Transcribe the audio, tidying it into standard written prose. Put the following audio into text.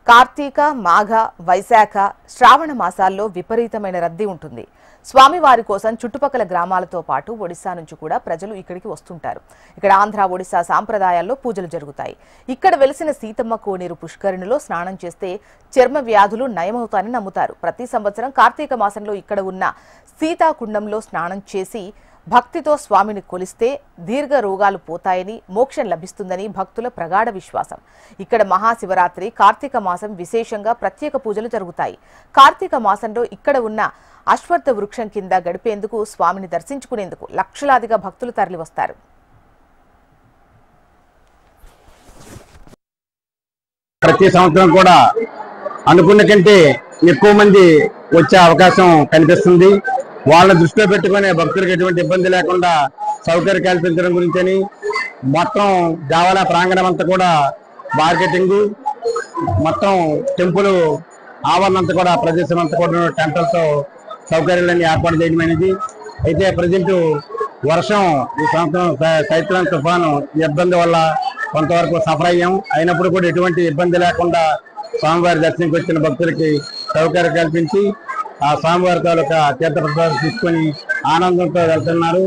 కార్తీక, మాఘ, వైశాఖ, శ్రావణ మాసాల్లో విపరీతమైన రద్దీ ఉంటుంది. స్వామివారి కోసం చుట్టుపక్కల గ్రామాలతో పాటు ఒడిశా నుంచి కూడా ప్రజలు ఇక్కడికి వస్తుంటారు. ఇక్కడ ఆంధ్ర, ఒడిశా సాంప్రదాయాల్లో పూజలు జరుగుతాయి. ఇక్కడ వెలిసిన సీతమ్మ కోనేరు పుష్కరిణిలో స్నానం చేస్తే చర్మ వ్యాధులు నయమవుతాయని నమ్ముతారు. ప్రతి సంవత్సరం కార్తీక మాసంలో ఇక్కడ ఉన్న సీతాకుండంలో స్నానం చేసి భక్తితో స్వామిని కొలిస్తే దీర్ఘ రోగాలు పోతాయని, మోక్షం లభిస్తుందని భక్తుల ప్రగాఢ విశ్వాసం. ఇక్కడ మహాశివరాత్రి, కార్తీక మాసం విశేషంగా ప్రత్యేక పూజలు జరుగుతాయి. కార్తీక మాసంలో ఇక్కడ ఉన్న అశ్వత్థ వృక్షం కింద గడిపేందుకు, స్వామిని దర్శించుకునేందుకు లక్షలాదిగా భక్తులు తరలివస్తారు. ప్రతి సంవత్సరం కూడా అనుకున్న కంటే ఎక్కువ మంది వచ్చే అవకాశం కనిపిస్తుంది. వాళ్ళ దృష్టిలో పెట్టుకునే భక్తులకు ఎటువంటి ఇబ్బంది లేకుండా సౌకర్యం కల్పించడం గురించని మొత్తం దేవాలయ ప్రాంగణం అంతా కూడా మార్కెటింగ్, మొత్తం టెంపుల్ ఆవరణ అంతా కూడా, ప్రదేశం అంతా కూడా టెంపుల్తో సౌకర్యాలన్నీ ఏర్పాటు చేయడం అనేది. అయితే ప్రజెంట్ వర్షం ఈ సంవత్సరం సైక్లోన్ తుఫాను ఇబ్బంది వల్ల కొంతవరకు సఫర్ అయ్యాం. అయినప్పుడు కూడా ఎటువంటి ఇబ్బంది లేకుండా స్వామివారి దర్శనంకి వచ్చిన భక్తులకి సౌకర్యం కల్పించి ఆ స్వామివారి తాలూకా తీర్థ ప్రసాదం తీసుకొని ఆనందంతో వెళ్తున్నారు.